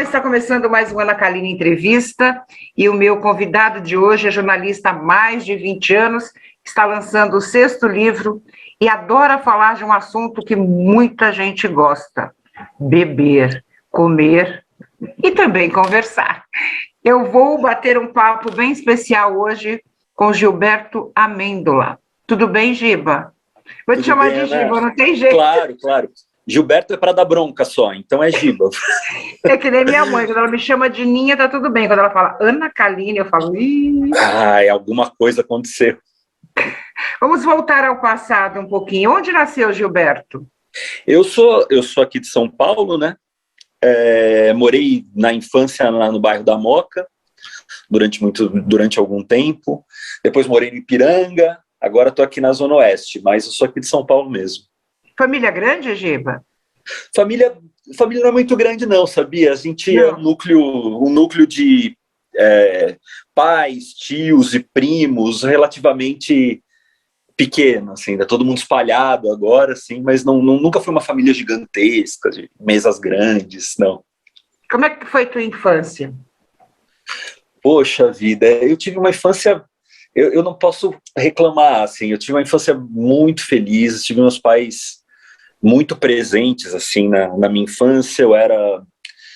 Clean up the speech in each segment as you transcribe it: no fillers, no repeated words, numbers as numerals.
está começando mais um Ana Kaline Entrevista e o meu convidado de hoje é jornalista há mais de 20 anos, está lançando o 6º livro e adora falar de um assunto que muita gente gosta: beber, comer e também conversar. Eu vou bater um papo bem especial hoje com Gilberto Amêndola. Tudo bem, Giba? Vou te chamar de Giba, não tem jeito. Claro, claro. Gilberto é para dar bronca só, então é Giba. É que nem minha mãe, quando ela me chama de Ninha, tá tudo bem. Quando ela fala Ana Kaline, eu falo... Ih. Ai, alguma coisa aconteceu. Vamos voltar ao passado um pouquinho. Onde nasceu Gilberto? Eu sou aqui de São Paulo, né? Morei na infância lá no bairro da Moca, durante algum tempo. Depois morei no Ipiranga, agora estou aqui na Zona Oeste, mas eu sou aqui de São Paulo mesmo. Família grande, Giba? Família não é muito grande, não, sabia? A gente é um núcleo de pais, tios e primos relativamente pequeno, assim, tá todo mundo espalhado agora, assim, mas nunca foi uma família gigantesca, de mesas grandes, não. Como é que foi tua infância? Poxa vida, eu tive uma infância... Eu não posso reclamar, assim, eu tive uma infância muito feliz, tive meus pais muito presentes, assim, na minha infância. Eu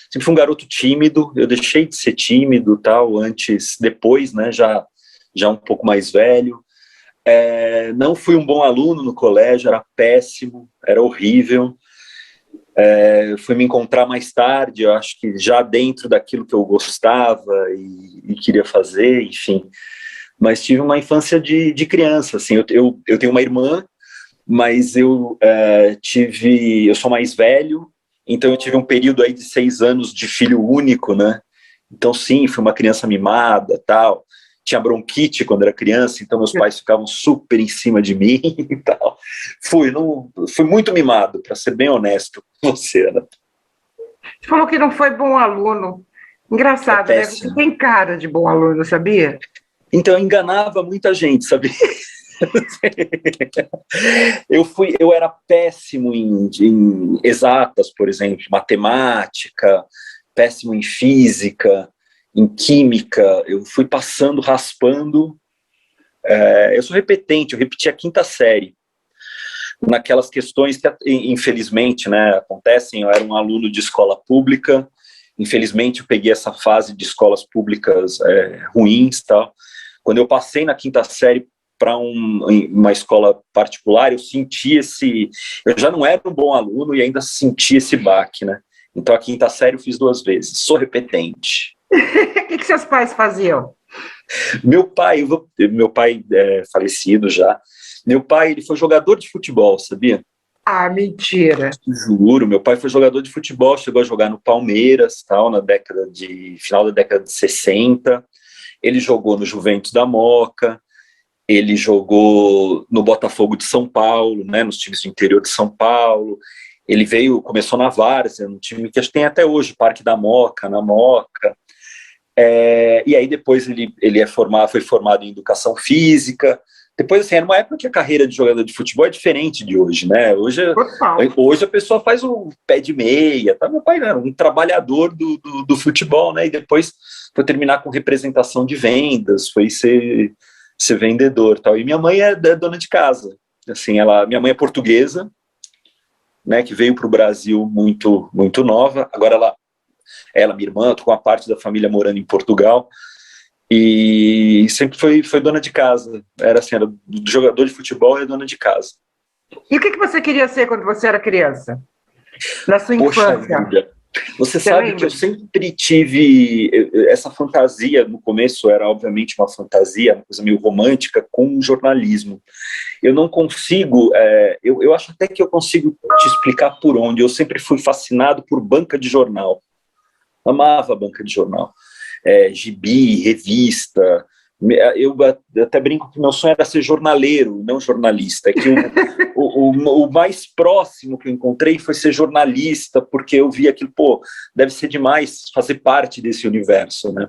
sempre fui um garoto tímido, eu deixei de ser tímido, tal, depois, né, já um pouco mais velho. Não fui um bom aluno no colégio, era péssimo, era horrível. Fui me encontrar mais tarde, eu acho que já dentro daquilo que eu gostava e queria fazer, enfim. Mas tive uma infância de criança, assim, eu tenho uma irmã, mas eu sou mais velho, então eu tive um período aí de 6 anos de filho único, né? Então, sim, fui uma criança mimada, tal. Tinha bronquite quando era criança, então meus pais ficavam super em cima de mim e tal. Fui muito mimado, para ser bem honesto com você, Ana. Você falou que não foi bom aluno. Engraçado, né? Você tem cara de bom aluno, sabia? Então, eu enganava muita gente, sabia? Eu era péssimo em exatas, por exemplo, matemática, péssimo em física, em química. Eu fui passando, raspando. Eu sou repetente, eu repeti a 5ª série. Naquelas questões que, infelizmente, né, acontecem. Eu era um aluno de escola pública, infelizmente eu peguei essa fase de escolas públicas ruins, tal. Quando eu passei na 5ª série para uma escola particular, eu senti eu já não era um bom aluno e ainda senti esse baque, né? Então a 5ª série eu fiz 2 vezes, sou repetente. O que seus pais faziam? Meu pai é falecido já. Meu pai, ele foi jogador de futebol, sabia? Ah, mentira. Juro, meu pai foi jogador de futebol, chegou a jogar no Palmeiras, tal, final da década de 60. Ele jogou no Juventus da Moca, ele jogou no Botafogo de São Paulo, né, nos times do interior de São Paulo. Ele começou na Várzea, um time que acho que tem até hoje, Parque da Moca, na Moca. E aí depois ele foi formado em Educação Física. Depois, assim, era uma época que a carreira de jogador de futebol é diferente de hoje, né? Hoje a pessoa faz o pé de meia, tá? Meu pai era um trabalhador do futebol, né? E depois foi terminar com representação de vendas, foi ser vendedor, tal. E minha mãe é dona de casa, assim, minha mãe é portuguesa, né, que veio para o Brasil muito, muito nova. Agora minha irmã, tô com uma parte da família morando em Portugal, e sempre foi dona de casa. Era assim, era jogador de futebol e dona de casa. E o que você queria ser quando você era criança? Na sua infância? Vida. Você sabe lembra? Que eu sempre tive essa fantasia. No começo era obviamente uma fantasia, uma coisa meio romântica, com jornalismo. Eu não consigo, eu acho até que eu consigo te explicar por onde. Eu sempre fui fascinado por banca de jornal. Amava banca de jornal. Gibi, revista. Eu até brinco que meu sonho era ser jornaleiro, não jornalista. É que o mais próximo que eu encontrei foi ser jornalista, porque eu vi aquilo, deve ser demais fazer parte desse universo, né?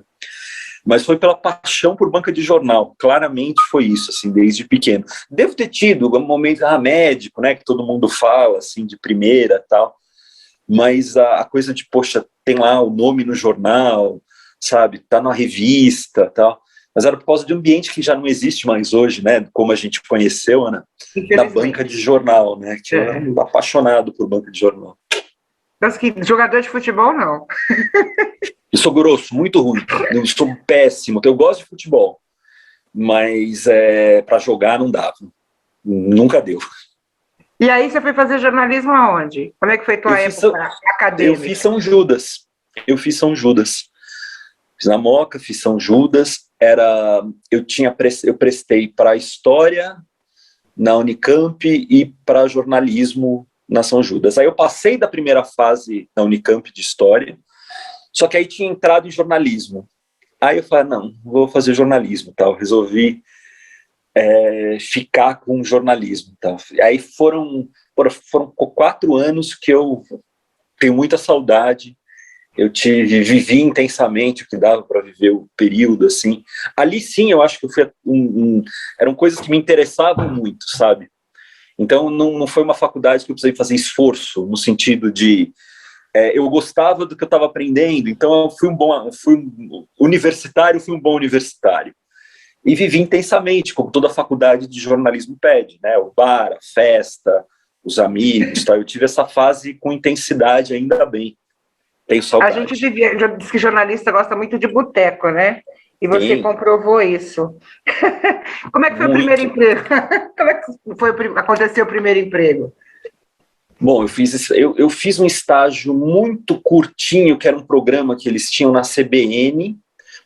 Mas foi pela paixão por banca de jornal, claramente foi isso, assim, desde pequeno. Devo ter tido um momento médico, né, que todo mundo fala, assim, de primeira, tal, mas a coisa de, poxa, tem lá o nome no jornal, sabe, tá na revista, tal, mas era por causa de um ambiente que já não existe mais hoje, né, como a gente conheceu, Ana, da banca de jornal, né, que eu era apaixonado por banca de jornal. Mas que jogador de futebol, não. Eu sou grosso, muito ruim, eu sou péssimo, eu gosto de futebol, mas para jogar não dava, nunca deu. E aí você foi fazer jornalismo aonde? Como é que foi tua época acadêmica? Eu fiz São Judas. Fiz na Moca, fiz São Judas. Eu prestei para História na Unicamp e para jornalismo na São Judas. Aí eu passei da primeira fase na Unicamp de História, só que aí tinha entrado em jornalismo. Aí eu falei, não, vou fazer jornalismo, tal. Resolvi ficar com jornalismo, tal. Aí foram 4 anos que eu tenho muita saudade. Eu vivi intensamente o que dava para viver o período, assim. Ali sim, eu acho que eram coisas que me interessavam muito, sabe? Então não foi uma faculdade que eu precisei fazer esforço, no sentido de eu gostava do que eu estava aprendendo, então eu fui um bom universitário, e vivi intensamente, como toda a faculdade de jornalismo pede, né? O bar, a festa, os amigos, tá? Eu tive essa fase com intensidade, ainda bem. Tenho saudade. A gente diz que jornalista gosta muito de boteco, né? E você comprovou isso. Como é que foi o primeiro emprego? Como é que aconteceu o primeiro emprego? Bom, eu fiz um estágio muito curtinho, que era um programa que eles tinham na CBN,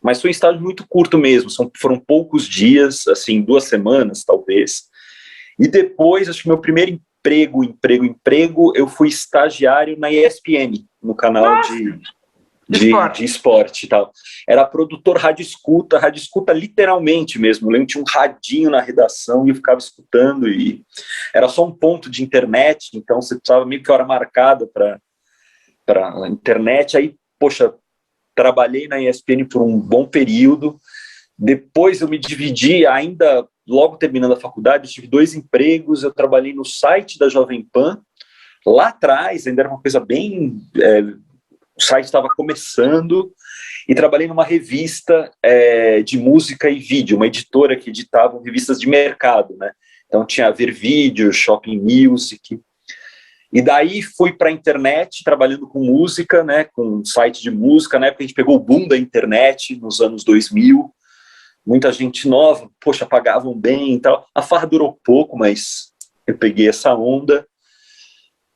mas foi um estágio muito curto mesmo, foram poucos dias, assim, 2 semanas, talvez. E depois, acho que meu primeiro emprego, eu fui estagiário na ESPN, no canal de esporte e tal. Era produtor rádio escuta literalmente mesmo. Eu lembro que tinha um radinho na redação e eu ficava escutando, e era só um ponto de internet, então você precisava meio que hora marcada para internet. Aí, poxa, trabalhei na ESPN por um bom período. Depois eu me dividi, ainda logo terminando a faculdade, eu tive 2 empregos. Eu trabalhei no site da Jovem Pan, lá atrás, ainda era uma coisa bem... o site estava começando, e trabalhei numa revista de música e vídeo, uma editora que editava revistas de mercado, né? Então tinha a Ver Vídeo, Shopping Music, e daí fui para a internet, trabalhando com música, né, com site de música. Na época a gente pegou o boom da internet, nos anos 2000, muita gente nova, poxa, pagavam bem e tal. A farra durou pouco, mas eu peguei essa onda.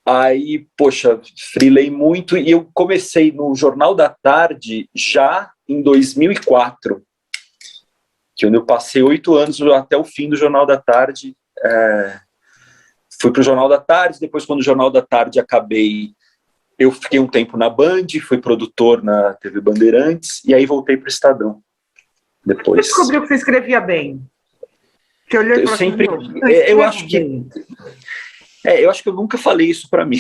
Aí, poxa, freelei muito, e eu comecei no Jornal da Tarde já em 2004, que eu passei 8 anos até o fim do Jornal da Tarde. Fui para o Jornal da Tarde, depois, quando o Jornal da Tarde acabei, eu fiquei um tempo na Band, fui produtor na TV Bandeirantes, e aí voltei para o Estadão. Depois. Você descobriu que você escrevia bem? Você olhou e falou sempre, assim, eu acho que... eu acho que eu nunca falei isso para mim,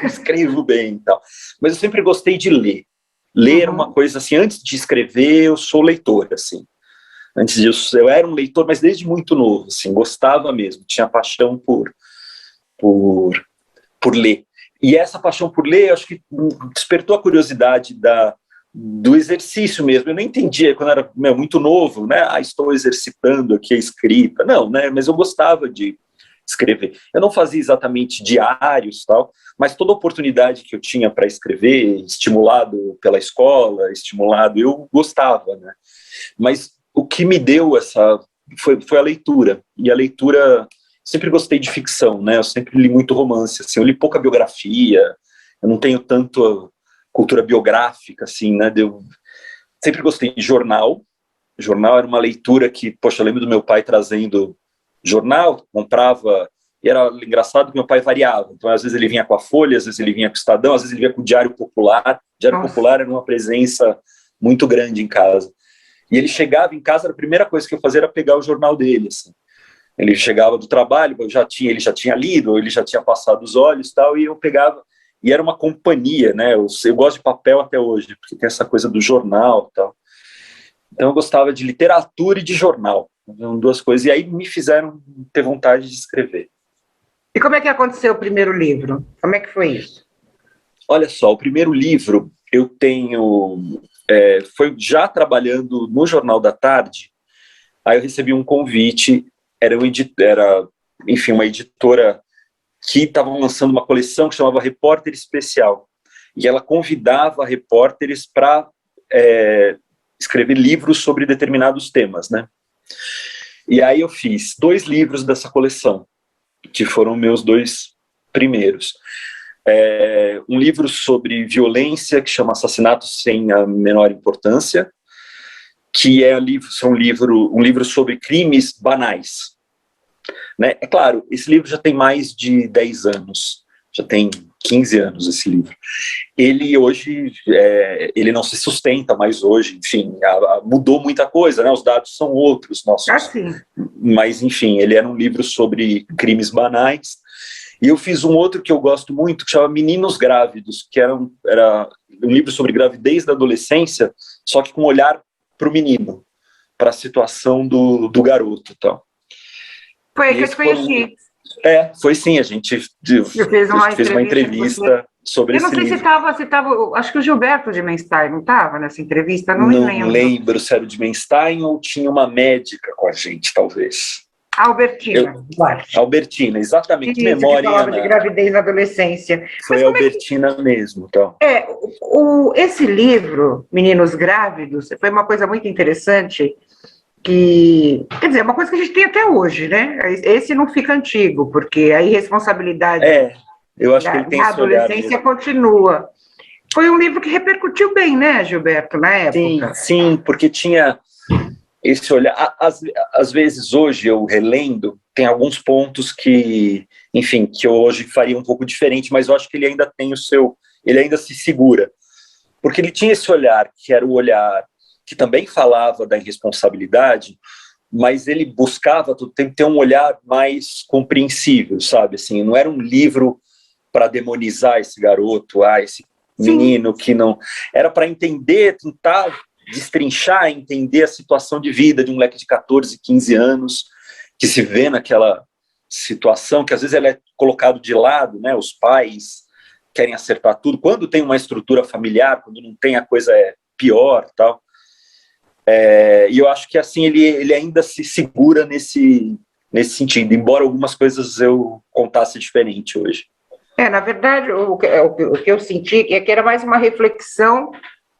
escrevo bem e tal, mas eu sempre gostei de ler. Ler era uma coisa assim, antes de escrever, eu sou leitor, assim. Antes disso, eu era um leitor, mas desde muito novo, assim, gostava mesmo, tinha paixão por ler. E essa paixão por ler, eu acho que despertou a curiosidade do exercício mesmo. Eu não entendia, quando era muito novo, né? Estou exercitando aqui a escrita. Não, né? Mas eu gostava de escrever. Eu não fazia exatamente diários, tal, mas toda oportunidade que eu tinha para escrever, estimulado pela escola, eu gostava, né? Mas o que me deu foi a leitura. E a leitura, sempre gostei de ficção, né? Eu sempre li muito romance, assim, eu li pouca biografia, eu não tenho tanto cultura biográfica, assim, né? Eu sempre gostei de jornal. Jornal era uma leitura que, poxa, eu lembro do meu pai trazendo jornal, comprava, e era engraçado que meu pai variava. Então, às vezes ele vinha com a Folha, às vezes ele vinha com o Estadão, às vezes ele vinha com o Diário Popular. O Diário Popular era uma presença muito grande em casa. E ele chegava em casa, a primeira coisa que eu fazia era pegar o jornal dele, assim. Ele chegava do trabalho, ele já tinha lido, ele já tinha passado os olhos, tal, e eu pegava, e era uma companhia, né? Eu gosto de papel até hoje, porque tem essa coisa do jornal, tal. Então eu gostava de literatura e de jornal, eram 2 coisas, e aí me fizeram ter vontade de escrever. E como é que aconteceu o primeiro livro? Como é que foi isso? Olha só, o primeiro livro eu tenho... foi já trabalhando no Jornal da Tarde, aí eu recebi um convite, enfim, uma editora que estava lançando uma coleção que chamava Repórter Especial, e ela convidava repórteres para escrever livros sobre determinados temas, né? E aí eu fiz 2 livros dessa coleção, que foram meus 2 primeiros. Um livro sobre violência, que chama Assassinatos Sem a Menor Importância, que é um livro sobre crimes banais. Né? É claro, esse livro já tem mais de 10 anos, já tem 15 anos esse livro. Ele hoje, ele não se sustenta mais hoje, enfim, mudou muita coisa, né? Os dados são outros nossos. Mas, enfim, ele era um livro sobre crimes banais. E eu fiz um outro que eu gosto muito, que chama Meninos Grávidos, que era um livro sobre gravidez da adolescência, só que com um olhar para o menino, para a situação do garoto. Então. Foi que eu te conheci. Foi sim, a gente fez uma entrevista sobre esse livro. Eu não sei se estava, acho que o Gilberto de Menstein não estava nessa entrevista, não lembro se era o de Menstein ou tinha uma médica com a gente, talvez. Albertina. Albertina, exatamente. Que memória, que falava de gravidez na adolescência. Foi a Albertina mesmo. Então. Esse livro, Meninos Grávidos, foi uma coisa muito interessante, que, quer dizer, é uma coisa que a gente tem até hoje, né? Esse não fica antigo, porque a irresponsabilidade eu acho que ele tem da adolescência continua. Foi um livro que repercutiu bem, né, Gilberto, na época? Sim, porque tinha esse olhar. Às vezes, hoje, eu relendo, tem alguns pontos que, enfim, que eu hoje faria um pouco diferente, mas eu acho que ele ainda tem ele ainda se segura. Porque ele tinha esse olhar, que era o olhar que também falava da irresponsabilidade, mas ele buscava ter um olhar mais compreensível, sabe? Assim, não era um livro para demonizar esse garoto, esse menino que não... Era para entender, tentar destrinchar, entender a situação de vida de um moleque de 14, 15 anos, que se vê naquela situação, que às vezes ela é colocado de lado, né? Os pais querem acertar tudo. Quando tem uma estrutura familiar, quando não tem, a coisa é pior, tal. E eu acho que assim ele ainda se segura nesse sentido, embora algumas coisas eu contasse diferente hoje. Na verdade, o que eu senti é que era mais uma reflexão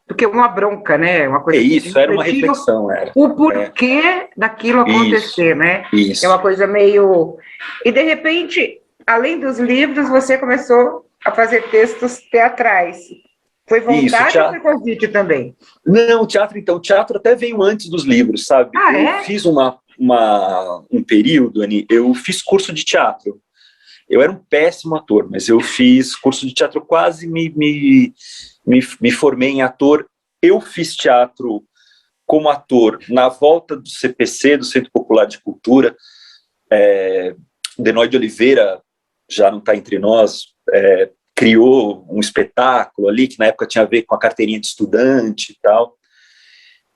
do que uma bronca, né? Uma coisa era uma reflexão. O porquê daquilo acontecer, né? Isso. É uma coisa meio... E, de repente, além dos livros, você começou a fazer textos teatrais. Foi vontade ou foi convite também? Não, o teatro até veio antes dos livros, sabe? Eu fiz um período, Ani, eu fiz curso de teatro. Eu era um péssimo ator, mas eu fiz curso de teatro, quase me formei em ator. Eu fiz teatro como ator na volta do CPC, do Centro Popular de Cultura. Denói de Oliveira, já não está entre nós, criou um espetáculo ali, que na época tinha a ver com a carteirinha de estudante e tal.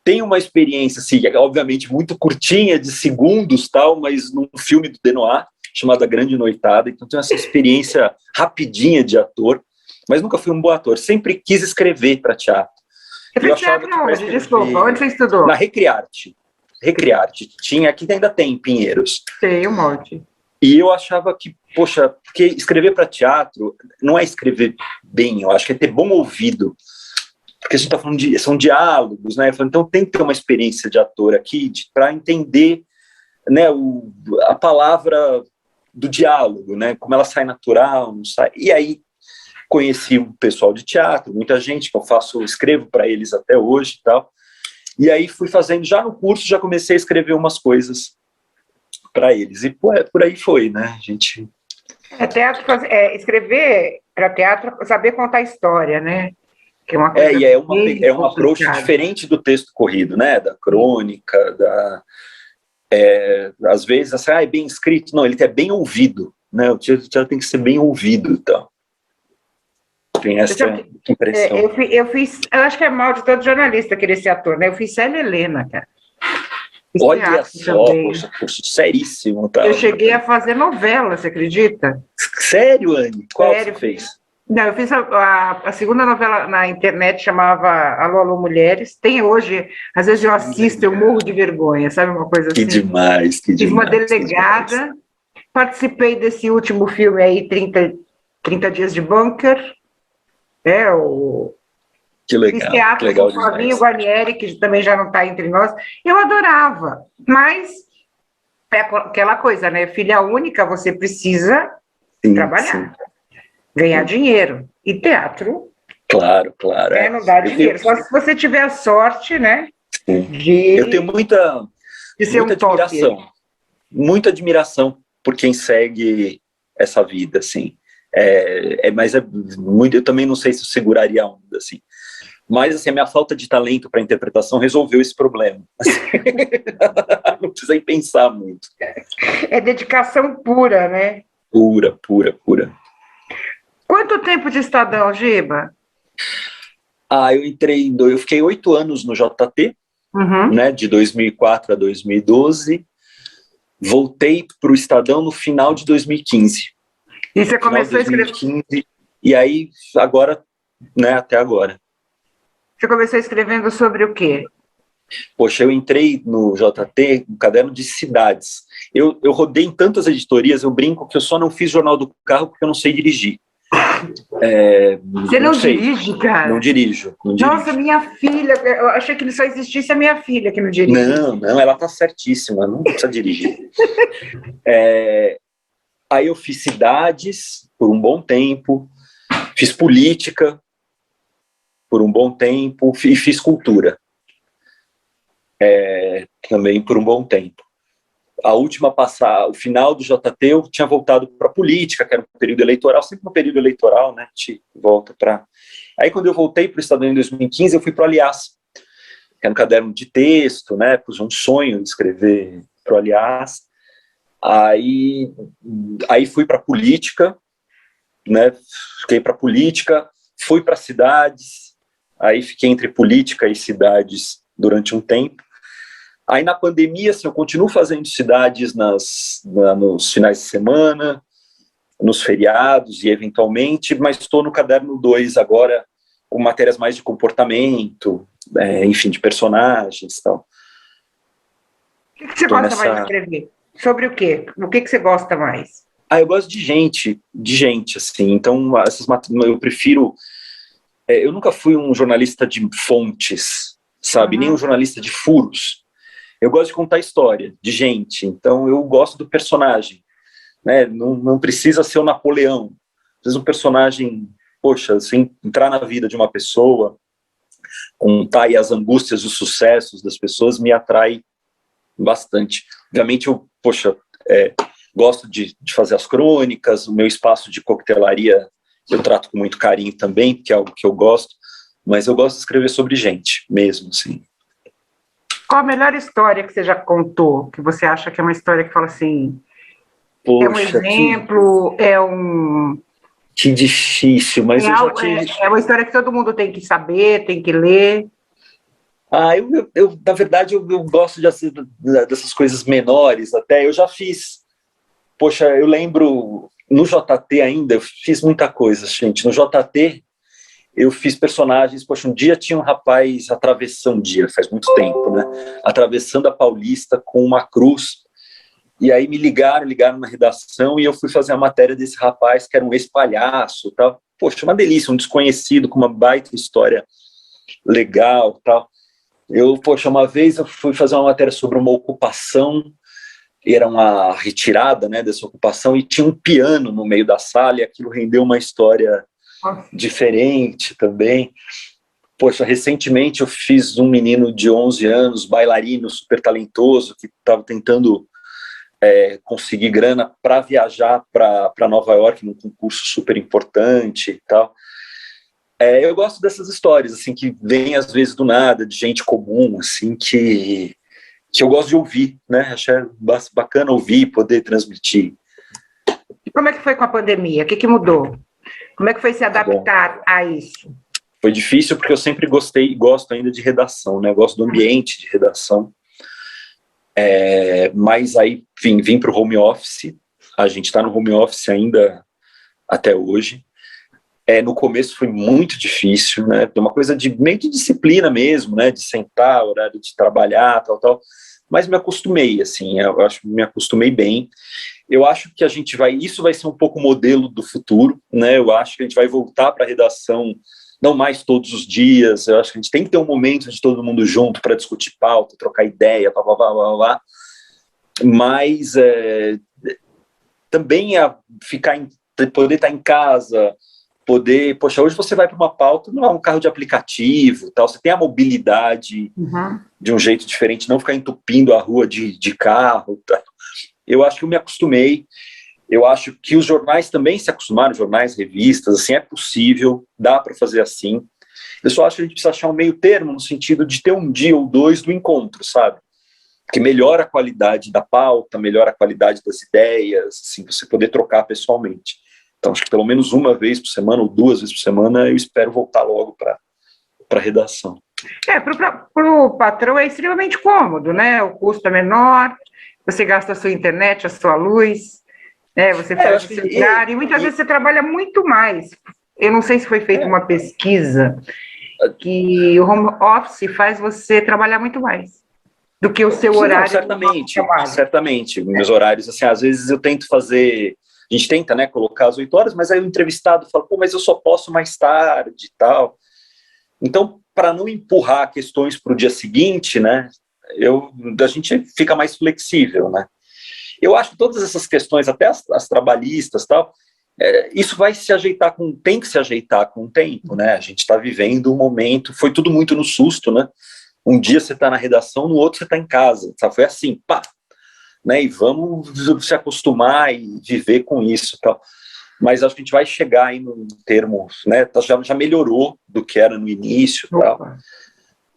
Tem uma experiência, assim, obviamente muito curtinha, de segundos, tal, mas num filme do Denoir, chamado A Grande Noitada, então tem essa experiência rapidinha de ator, mas nunca fui um bom ator, sempre quis escrever para teatro. Você fez teatro onde? Desculpa, onde você estudou? Na Recriarte, tinha, aqui ainda tem, em Pinheiros. Tem um monte. E eu achava que, poxa, porque escrever para teatro não é escrever bem, eu acho que é ter bom ouvido, porque a gente está falando são diálogos, né? Então tem que ter uma experiência de ator aqui para entender, né, a palavra do diálogo, né? Como ela sai natural, não sai. E aí conheci o pessoal de teatro, muita gente que escrevo para eles até hoje e tal. E aí fui fazendo, já no curso, já comecei a escrever umas coisas para eles. E por aí foi, né, gente? Escrever para teatro, saber contar história, né? Que é uma coisa um approach diferente do texto corrido, né? Da crônica, às vezes, assim, é bem escrito. Não, ele é bem ouvido, né? O teatro tem que ser bem ouvido, então. Tem essa impressão. Eu acho que é mal de todo jornalista querer ser ator, né? Eu fiz Célia Helena, cara. Olha só, poxa, seríssimo. Tá? Eu cheguei a fazer novela, você acredita? Sério, Anny? Qual você fez? Não, eu fiz a segunda novela na internet, chamava Alô, Alô, Mulheres. Tem hoje, às vezes eu assisto, eu morro de vergonha, sabe uma coisa Que assim? demais, que Fiz uma demais, que demais. delegada, participei desse último filme aí, 30 Dias de Bunker, fiz Que teatro com legal o Flavinho demais. Guarnieri, que também já não está entre nós. Eu adorava, mas é aquela coisa, né? Filha única, você precisa Sim, sim, trabalhar, ganhar sim. dinheiro. E teatro, Claro, claro. né, É. não dá Eu tenho, dinheiro. Só se você tiver a sorte, né, sim. Eu tenho de, de ser muita um top. muita admiração por quem segue essa vida, assim. Mas é muito, eu também não sei se eu seguraria a onda, assim. Mas, assim, a minha falta de talento para interpretação resolveu esse problema. Assim. Não precisei pensar muito. É dedicação pura, né? Pura, pura, pura. Quanto tempo de Estadão, Giba? Eu fiquei 8 anos no JT, Uhum. né, de 2004 a 2012. Voltei para o Estadão no final de 2015. E você Final de começou a escrever, 2015, e aí, agora, né, até agora. você começou escrevendo sobre o quê? Poxa, eu entrei no JT, no caderno de cidades. Eu rodei em tantas editorias, eu brinco que eu só não fiz Jornal do Carro porque eu não sei dirigir. Você Não não sei, dirige, não cara? dirijo, não Nossa, dirijo. minha filha, eu achei que só existisse a minha filha que não dirige. Não, não, ela tá certíssima, não precisa dirigir. Aí eu fiz cidades por um bom tempo, fiz política por um bom tempo e fiz cultura também por um bom tempo. A última passar, o final do JT, eu tinha voltado para a política, que era um período eleitoral, sempre um período eleitoral, né? A gente volta para. Aí, quando eu voltei para o Estadão em 2015, eu fui para o Aliás, que era um caderno de texto, né? Pus um sonho de escrever para o Aliás. Aí fui para a política, né? Fiquei para a política, fui para cidades, aí fiquei entre política e cidades durante um tempo. Aí na pandemia, assim, eu continuo fazendo cidades nos finais de semana, nos feriados e eventualmente, mas estou no caderno 2 agora, com matérias mais de comportamento, enfim, de personagens e tal. O que você Estou gosta mais de nessa... escrever? Sobre o quê? O que você gosta mais? Eu gosto de gente, assim, então eu prefiro... eu nunca fui um jornalista de fontes, sabe, nem um Uhum. jornalista de furos. Eu gosto de contar história, de gente, então eu gosto do personagem, né? Não precisa ser o Napoleão, precisa um personagem, poxa, assim, entrar na vida de uma pessoa, contar aí as angústias e os sucessos das pessoas me atrai bastante. Obviamente gosto de fazer as crônicas, o meu espaço de coquetelaria eu trato com muito carinho também, porque é algo que eu gosto, mas eu gosto de escrever sobre gente mesmo, assim. Qual a melhor história que você já contou? Que você acha que é uma história que fala assim, é um Poxa, exemplo, que difícil, mas eu já tive... é uma história que todo mundo tem que saber, tem que ler. Na verdade, eu gosto dessas coisas menores até. Eu já fiz. Poxa, eu lembro no JT ainda, eu fiz muita coisa, gente. No JT, eu fiz personagens. Poxa, um dia tinha um rapaz atravessando, faz muito tempo, né? Atravessando a Paulista com uma cruz. E aí me ligaram na redação e eu fui fazer a matéria desse rapaz, que era um ex-palhaço, tal. Poxa, uma delícia, um desconhecido com uma baita história legal, tal. Poxa, uma vez eu fui fazer uma matéria sobre uma ocupação, era uma retirada, né, dessa ocupação, e tinha um piano no meio da sala, e aquilo rendeu uma história diferente também. Poxa, recentemente eu fiz um menino de 11 anos, bailarino, super talentoso, que estava tentando conseguir grana para viajar para Nova York num concurso super importante e tal. Eu gosto dessas histórias, assim, que vêm às vezes do nada, de gente comum, assim, que eu gosto de ouvir, né? Achei bacana ouvir, poder transmitir. E como é que foi com a pandemia? O que mudou? Como é que foi se Bom, adaptar a isso? foi difícil porque eu sempre gostei e gosto ainda de redação, né? Eu gosto do ambiente de redação. Mas aí, enfim, vim para o home office. A gente está no home office ainda até hoje. No começo foi muito difícil, né? Uma coisa de meio de disciplina mesmo, né? De sentar, horário de trabalhar, tal. Mas me acostumei, assim, eu acho que me acostumei bem. Eu acho que isso vai ser um pouco o modelo do futuro, né? Eu acho que a gente vai voltar para a redação, não mais todos os dias. Eu acho que a gente tem que ter um momento de todo mundo junto para discutir pauta, trocar ideia, blá. Mas também poder estar em casa, poxa, hoje você vai para uma pauta, não é um carro de aplicativo, tal, você tem a mobilidade de um jeito diferente, não ficar entupindo a rua de carro, tal. Eu acho que eu me acostumei, eu acho que os jornais também se acostumaram, jornais, revistas, assim, é possível, dá para fazer assim. Eu só acho que a gente precisa achar um meio termo, no sentido de ter um dia ou dois do encontro, sabe? Que melhora a qualidade da pauta, melhora a qualidade das ideias, assim, você poder trocar pessoalmente. Então, acho que pelo menos uma vez por semana ou 2 vezes por semana eu espero voltar logo para a redação. Para o patrão é extremamente cômodo, né? O custo é menor, você gasta a sua internet, a sua luz, né? Você faz o seu horário, e muitas vezes você trabalha muito mais. Eu não sei se foi feita uma pesquisa que o home office faz você trabalhar muito mais do que o seu horário. Certamente. Meus horários, assim, às vezes eu tento fazer, a gente tenta, né, colocar às 8 horas, mas aí o entrevistado fala, mas eu só posso mais tarde e tal. Então, para não empurrar questões para o dia seguinte, né, a gente fica mais flexível, né. Eu acho que todas essas questões, até as trabalhistas, tal, isso tem que se ajeitar com o tempo, né. A gente está vivendo um momento, foi tudo muito no susto, né. Um dia você está na redação, no outro você está em casa, sabe? Foi assim, pá, né? E vamos se acostumar e viver com isso, tal. Mas acho que a gente vai chegar aí num termo, né? Já melhorou do que era no início, tal.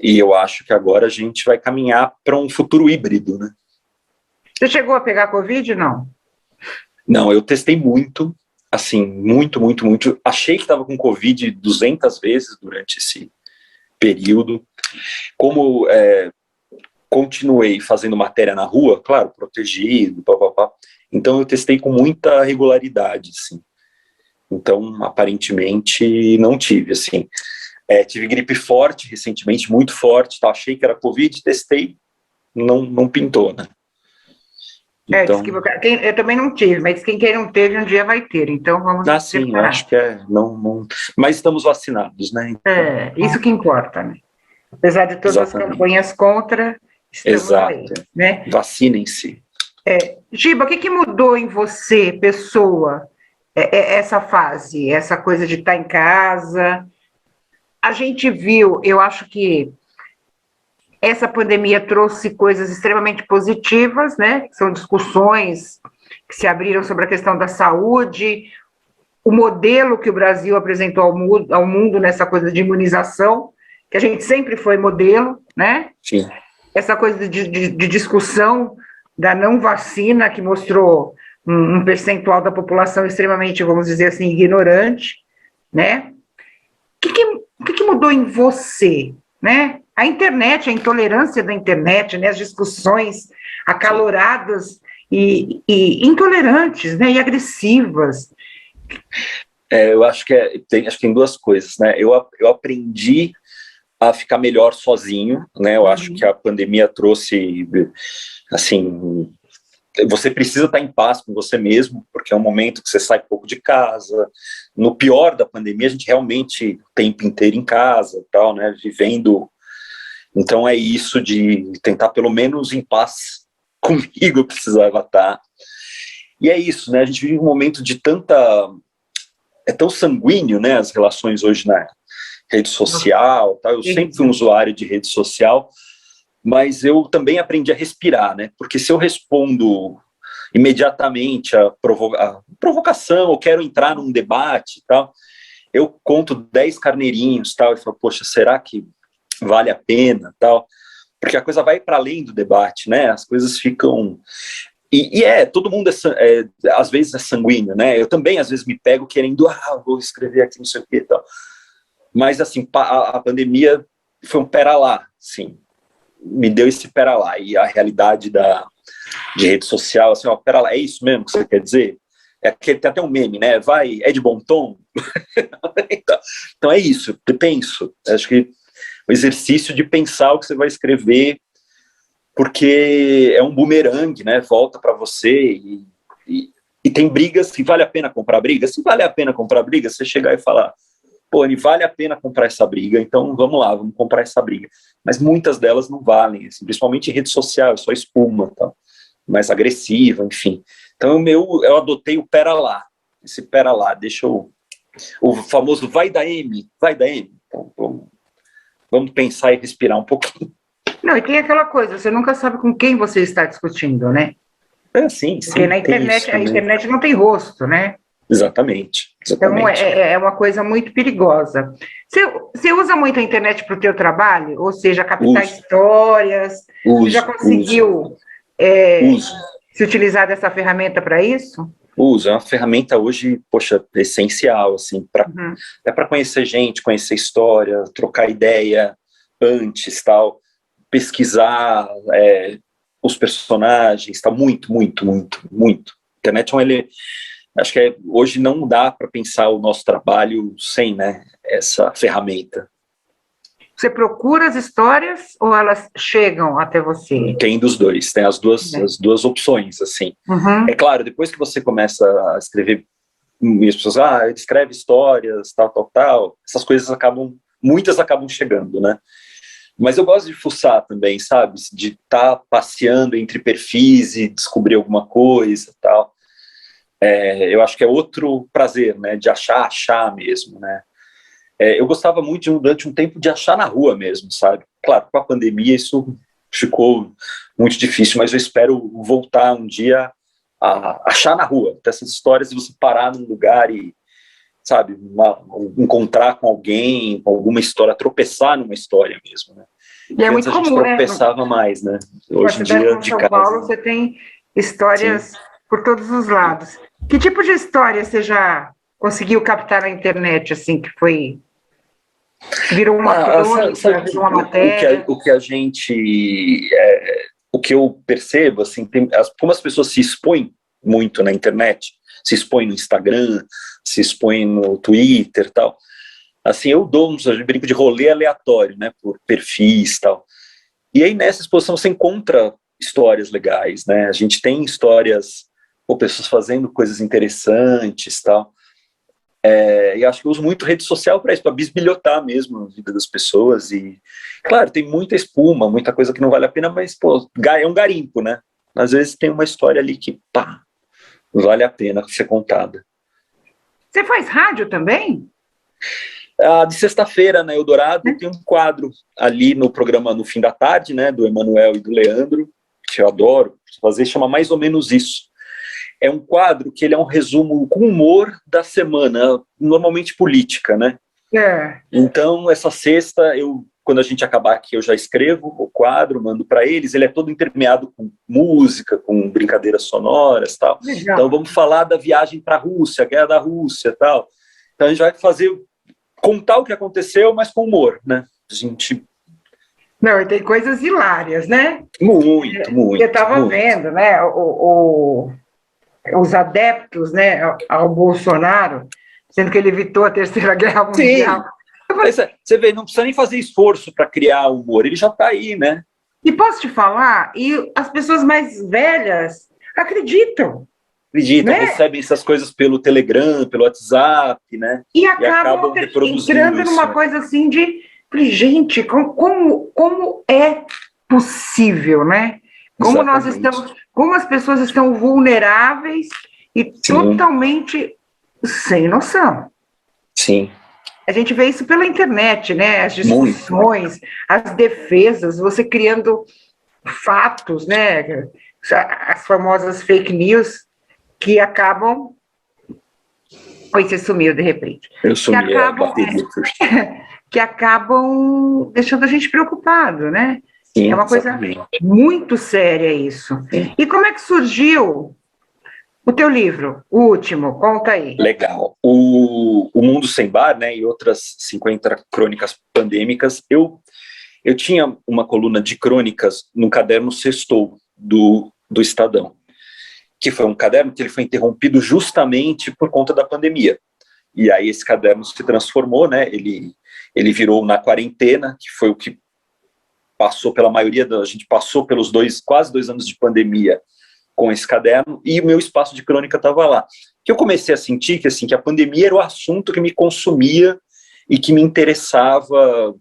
E eu acho que agora a gente vai caminhar para um futuro híbrido, né? Você chegou a pegar Covid, não? Não, eu testei muito, assim, muito. Achei que estava com Covid 200 vezes durante esse período. Como continuei fazendo matéria na rua, claro, protegido, então eu testei com muita regularidade, assim. Então, aparentemente, não tive, assim. Tive gripe forte recentemente, muito forte, tá? Achei que era Covid, testei, não pintou, né? Então... eu também não tive, mas quem não teve, um dia vai ter, então vamos sim, eu acho que não, mas estamos vacinados, né? Então... isso que importa, né? Apesar de todas as campanhas contra, estamos aí, né? Vacinem-se. Giba, o que mudou em você, pessoa, essa fase, essa coisa de estar em casa? A gente viu, eu acho que essa pandemia trouxe coisas extremamente positivas, né? São discussões que se abriram sobre a questão da saúde, o modelo que o Brasil apresentou ao mundo nessa coisa de imunização, que a gente sempre foi modelo, né? Sim. Essa coisa de discussão da não vacina, que mostrou um percentual da população extremamente, vamos dizer assim, ignorante, né? O que mudou em você, né? A internet, a intolerância da internet, né? As discussões acaloradas e intolerantes, né? E agressivas. Eu acho que tem duas coisas, né? Eu aprendi a ficar melhor sozinho, né? Eu acho que a pandemia trouxe, assim, você precisa estar em paz com você mesmo, porque é um momento que você sai pouco de casa. No pior da pandemia, a gente realmente o tempo inteiro em casa, tal, né? Vivendo. Então é isso de tentar pelo menos em paz comigo, eu precisava estar. E é isso, né? A gente vive um momento de é tão sanguíneo, né? As relações hoje na rede social, tal. Eu sempre fui um usuário de rede social, mas eu também aprendi a respirar, né? Porque se eu respondo imediatamente a provocação, eu quero entrar num debate e tal, eu conto 10 carneirinhos, tal, e falo, poxa, será que vale a pena, tal? Porque a coisa vai para além do debate, né? As coisas ficam... todo mundo às vezes é sanguíneo, né? Eu também às vezes me pego querendo, vou escrever aqui não sei o que e tal. Mas assim, a pandemia foi um pera lá, assim, me deu esse pera lá, e a realidade de rede social, assim, pera lá, é isso mesmo que você quer dizer? Tem até um meme, né? É de bom tom? Então é isso, eu penso. Acho que o exercício de pensar o que você vai escrever, porque é um bumerangue, né? Volta para você e tem brigas que vale a pena comprar briga. Se vale a pena comprar briga, você chegar e falar, pô, vale a pena comprar essa briga, então vamos lá, vamos comprar essa briga. Mas muitas delas não valem, assim, principalmente em rede social, é só espuma, tá? Mais agressiva, enfim. Então eu adotei o pera lá, esse pera lá, o famoso vai da M. Então, vamos pensar e respirar um pouquinho. Não, e tem aquela coisa, você nunca sabe com quem você está discutindo, né? Sim, Porque na internet, a internet não tem rosto, né? Exatamente. Então, é uma coisa muito perigosa. Você usa muito a internet para o teu trabalho? Ou seja, captar histórias? Você já conseguiu se utilizar dessa ferramenta para isso? Uso, é uma ferramenta hoje, poxa, essencial, assim, para conhecer gente, conhecer história, trocar ideia antes, tal, pesquisar os personagens, tal, muito. A internet acho que hoje não dá para pensar o nosso trabalho sem, né, essa ferramenta. Você procura as histórias ou elas chegam até você? Tem dos dois, tem as duas opções, assim. É claro, depois que você começa a escrever, e as pessoas, escreve histórias, tal, essas coisas muitas acabam chegando, né? Mas eu gosto de fuçar também, sabe? De estar passeando entre perfis e descobrir alguma coisa, tal. Eu acho que é outro prazer, né? De achar mesmo, né? Eu gostava muito, durante um tempo, de achar na rua mesmo, sabe? Claro, com a pandemia isso ficou muito difícil, mas eu espero voltar um dia a achar na rua essas histórias, de você parar num lugar e, sabe, encontrar com alguém, com alguma história, tropeçar numa história mesmo, né? E é muito antes a gente comum, tropeçava mais, né? Hoje em dia, de São Paulo, você tem histórias por todos os lados. Que tipo de história você já conseguiu captar na internet, assim, que virou uma crônica, virou uma matéria? O que eu percebo, assim, como as pessoas se expõem muito na internet, se expõem no Instagram, se expõem no Twitter e tal, assim, eu brinco de rolê aleatório, né, por perfis e tal. E aí nessa exposição você encontra histórias legais, né, a gente tem histórias, pessoas fazendo coisas interessantes e tal. E acho que eu uso muito rede social para isso, para bisbilhotar mesmo a vida das pessoas. E, claro, tem muita espuma, muita coisa que não vale a pena, mas, é um garimpo, né? Às vezes tem uma história ali que, vale a pena ser contada. Você faz rádio também? De sexta-feira, na Eldorado, tem um quadro ali no programa No Fim da Tarde, né, do Emanuel e do Leandro, que eu adoro fazer, chama Mais ou Menos Isso. É um quadro que ele é um resumo com humor da semana, normalmente política, né? Então, essa sexta, quando a gente acabar aqui, eu já escrevo o quadro, mando para eles, ele é todo intermeado com música, com brincadeiras sonoras e tal. Legal. Então, vamos falar da viagem para a Rússia, a guerra da Rússia e tal. Então, a gente vai contar o que aconteceu, mas com humor, né? Não, e tem coisas hilárias, né? Muito. Eu estava vendo, né, os adeptos, né, ao Bolsonaro, sendo que ele evitou a Terceira Guerra Mundial. Você vê, não precisa nem fazer esforço para criar humor, ele já está aí, né? E posso te falar, e as pessoas mais velhas acreditam. Né? Recebem essas coisas pelo Telegram, pelo WhatsApp, né? E acabam entrando numa coisa assim de, gente, como é possível, né? Como nós estamos, como as pessoas estão vulneráveis e totalmente sem noção. Sim. A gente vê isso pela internet, né? As discussões, as defesas, você criando fatos, né? As famosas fake news que acabam... Oi, você sumiu de repente. Eu sumi, que acabam deixando a gente preocupado, né? Sim, é uma coisa muito séria isso. Sim. E como é que surgiu o teu livro, o último? Conta aí. Legal. O Mundo Sem Bar, né, e outras 50 crônicas pandêmicas, eu tinha uma coluna de crônicas no caderno Sextou, do Estadão. que foi um caderno que ele foi interrompido justamente por conta da pandemia. E aí esse caderno se transformou, né? Ele virou Na Quarentena, que foi o que passou pela maioria a gente passou pelos quase 2 anos de pandemia com esse caderno, e o meu espaço de crônica estava lá. Que eu comecei a sentir que, assim, que a pandemia era o assunto que me consumia e que me interessava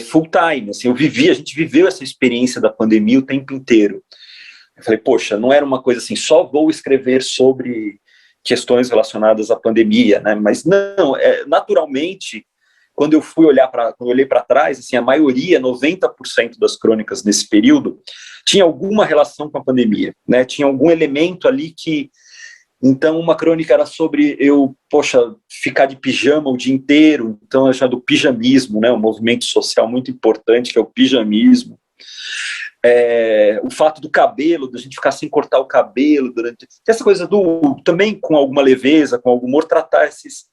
full time. Assim, a gente viveu essa experiência da pandemia o tempo inteiro. Eu falei, poxa, não era uma coisa assim, só vou escrever sobre questões relacionadas à pandemia, né? Mas não, naturalmente, quando eu olhei para trás, assim, a maioria, 90% das crônicas nesse período, tinha alguma relação com a pandemia, né? Tinha algum elemento ali que... Então, uma crônica era sobre ficar de pijama o dia inteiro, então é chamado pijamismo, né? Um movimento social muito importante, que é o pijamismo. O fato do cabelo, da gente ficar sem cortar o cabelo, essa coisa também com alguma leveza, com algum humor, tratar esses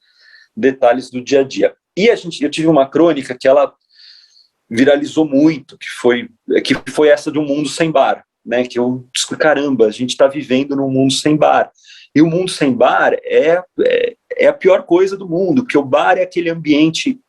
detalhes do dia a dia. E eu tive uma crônica que ela viralizou muito, que foi essa de Um Mundo Sem Bar, né? Que eu disse, caramba, a gente está vivendo num mundo sem bar. E o mundo sem bar é a pior coisa do mundo, porque o bar é aquele ambiente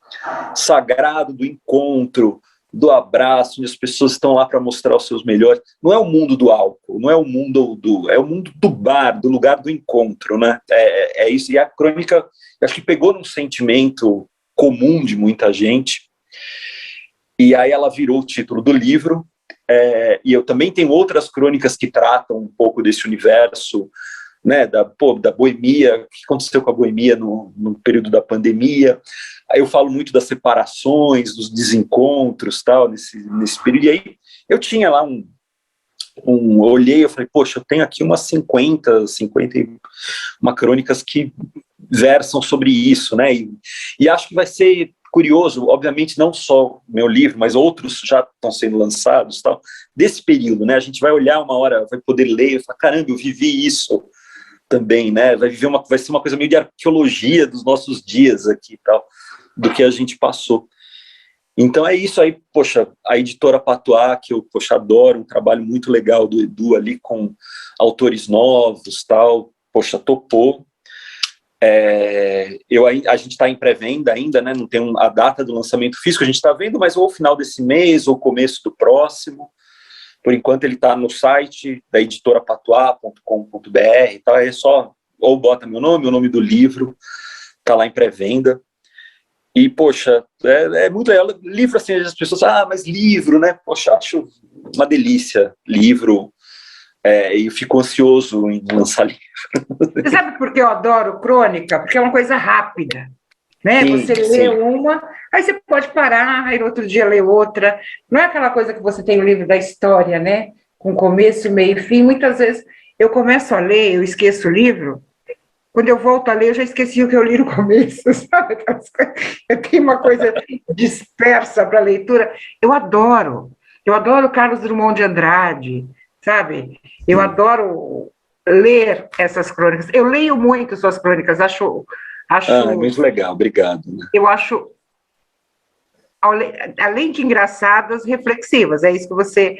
sagrado do encontro, do abraço, onde as pessoas estão lá para mostrar os seus melhores. Não é o mundo do álcool, não é o mundo é o mundo do bar, do lugar do encontro, né? É isso. E a crônica, acho que pegou num sentimento comum de muita gente, e aí ela virou o título do livro. E eu também tenho outras crônicas que tratam um pouco desse universo, né, da boemia, o que aconteceu com a boemia no período da pandemia. Aí eu falo muito das separações, dos desencontros, tal, nesse período. E aí eu tinha lá olhei, eu falei, poxa, eu tenho aqui umas 50 uma crônicas que versam sobre isso, né, e acho que vai ser curioso, obviamente não só meu livro, mas outros já estão sendo lançados, tal, desse período, né, a gente vai olhar uma hora, vai poder ler e falar, caramba, eu vivi isso também, né, vai ser uma coisa meio de arqueologia dos nossos dias aqui e tal, do que a gente passou. Então é isso aí, poxa, a editora Patois, que eu, adoro, um trabalho muito legal do Edu ali com autores novos, tal, poxa, topou. A gente está em pré-venda ainda, né, não tem a data do lançamento físico, a gente está vendo, mas ou o final desse mês ou começo do próximo. Por enquanto ele está no site da editorapatois.com.br, tá? É só, ou bota meu nome, o nome do livro, está lá em pré-venda. E, poxa, é muito legal. Livro, assim, as pessoas, mas livro, né? Poxa, acho uma delícia, livro, e eu fico ansioso em lançar livro. Você sabe por que eu adoro crônica? Porque é uma coisa rápida, né? Sim, você lê uma, aí você pode parar, aí no outro dia lê outra. Não é aquela coisa que você tem o livro da história, né? Com começo, meio e fim. Muitas vezes eu começo a ler, eu esqueço o livro. Quando eu volto a ler, eu já esqueci o que eu li no começo, sabe? Eu tenho uma coisa dispersa para a leitura. Eu adoro Carlos Drummond de Andrade, sabe? Eu adoro ler essas crônicas. Eu leio muito suas crônicas, acho muito legal, obrigado. Eu acho, além de engraçadas, reflexivas, é isso que você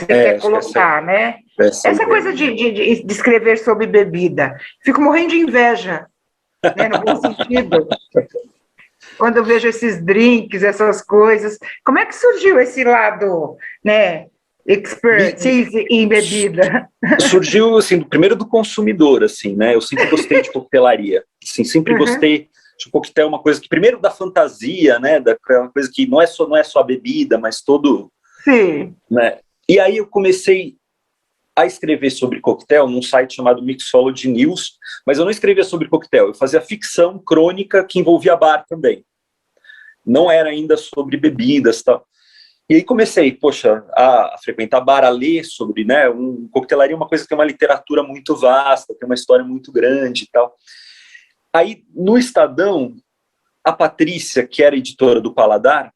quer colocar, né? Essa coisa de escrever sobre bebida. Fico morrendo de inveja, né, no bom sentido. Quando eu vejo esses drinks, essas coisas. Como é que surgiu esse lado, né, expertise em bebida? Surgiu, assim, primeiro do consumidor, assim, né? Eu sempre gostei de coquetelaria. Assim, sempre gostei de coquetel, uma coisa que, primeiro, da fantasia, né? Uma coisa que não é só a bebida, mas todo... Sim. Né? E aí eu comecei a escrever sobre coquetel num site chamado Mixology News, mas eu não escrevia sobre coquetel, eu fazia ficção crônica que envolvia bar também. Não era ainda sobre bebidas, tal. E aí comecei, poxa, a frequentar bar, a ler sobre, né, coquetelaria é uma coisa que tem uma literatura muito vasta, tem uma história muito grande e tal. Aí, no Estadão, a Patrícia, que era editora do Paladar,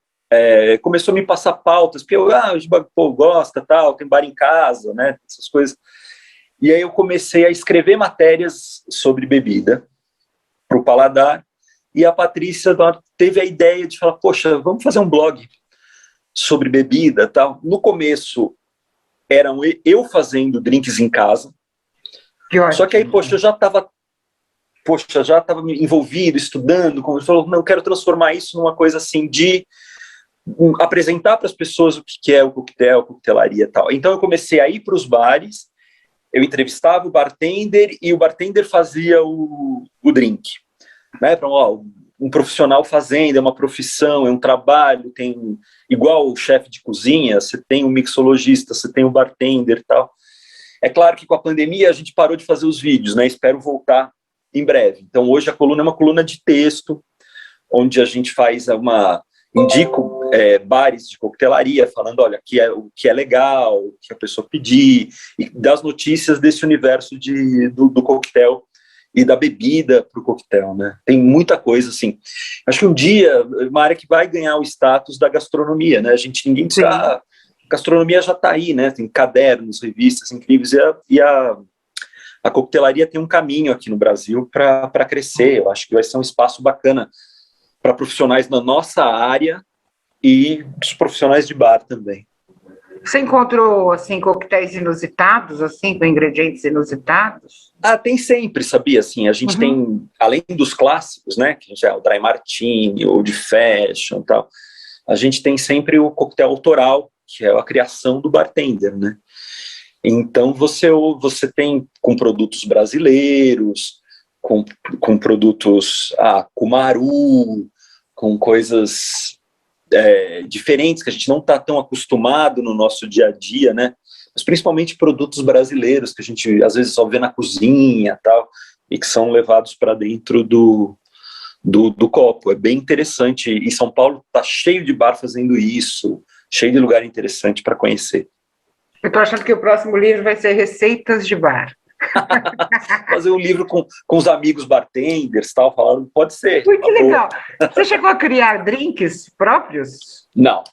começou a me passar pautas, porque o gosta, tal, tem bar em casa, né, essas coisas. E aí eu comecei a escrever matérias sobre bebida para o Paladar, e a Patrícia teve a ideia de falar, poxa, vamos fazer um blog sobre bebida, tal. No começo, eram eu fazendo drinks em casa, Que ótimo. Só que aí, poxa, eu já estava envolvido, estudando, como ele falou, não, eu quero transformar isso numa coisa assim de apresentar para as pessoas o que é o coquetel, coquetelaria e tal. Então eu comecei a ir para os bares, eu entrevistava o bartender e o bartender fazia o drink. Né? Então, um profissional fazendo, é uma profissão, é um trabalho, tem igual o chefe de cozinha, você tem o mixologista, você tem o bartender e tal. É claro que com a pandemia a gente parou de fazer os vídeos, né? Espero voltar em breve. Então hoje a coluna é uma coluna de texto, onde a gente faz indico bares de coquetelaria, falando, olha, o que é legal, o que a pessoa pedir, e das notícias desse universo do coquetel e da bebida para o coquetel, né? Tem muita coisa, assim. Acho que um dia, uma área que vai ganhar o status da gastronomia, né? Ninguém precisa... gastronomia já está aí, né? Tem cadernos, revistas incríveis, e a coquetelaria tem um caminho aqui no Brasil para crescer. Eu acho que vai ser um espaço bacana para profissionais na nossa área e dos profissionais de bar também. Você encontrou, assim, coquetéis inusitados, assim, com ingredientes inusitados? Tem sempre, sabia? Assim, a gente tem, além dos clássicos, né? Que já é o Dry Martini, ou de Fashion e tal, a gente tem sempre o coquetel autoral, que é a criação do bartender, né? Então você tem com produtos brasileiros, com produtos Cumaru, com coisas diferentes que a gente não está tão acostumado no nosso dia a dia, né? Mas principalmente produtos brasileiros que a gente às vezes só vê na cozinha, tal, e que são levados para dentro do copo. É bem interessante. E São Paulo está cheio de bar fazendo isso, cheio de lugar interessante para conhecer. Eu estou achando que o próximo livro vai ser Receitas de Bar. Fazer um livro com os amigos bartenders, tal, falando, pode ser. Ui, que legal. Você chegou a criar drinks próprios? Não.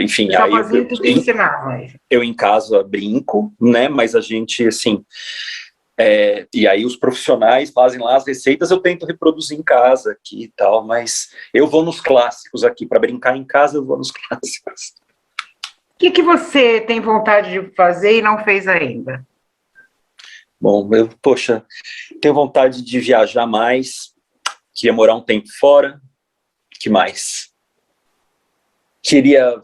Enfim, só fazia que te ensinava. Eu em casa brinco, né? Mas a gente, assim... e aí os profissionais fazem lá as receitas, eu tento reproduzir em casa aqui e tal, mas eu vou nos clássicos aqui. Para brincar em casa, eu vou nos clássicos. O que você tem vontade de fazer e não fez ainda? Bom, tenho vontade de viajar mais, queria morar um tempo fora, que mais? Queria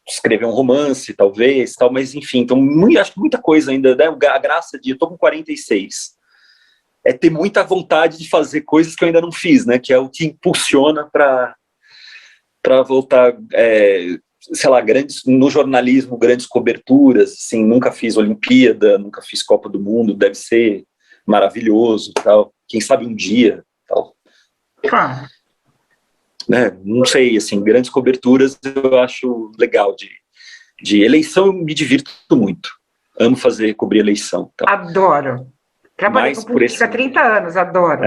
escrever um romance, talvez, tal, mas enfim, então, acho que muita coisa ainda, né? A graça de, eu tô com 46, é ter muita vontade de fazer coisas que eu ainda não fiz, né? Que é o que impulsiona para voltar, sei lá, no jornalismo, grandes coberturas, assim, nunca fiz Olimpíada, nunca fiz Copa do Mundo, deve ser maravilhoso, tal, quem sabe um dia, tal. Né? Não sei, assim, grandes coberturas eu acho legal, de eleição eu me divirto muito, amo cobrir eleição. Tal. Adoro. Trabalhei com política há 30 anos, adoro.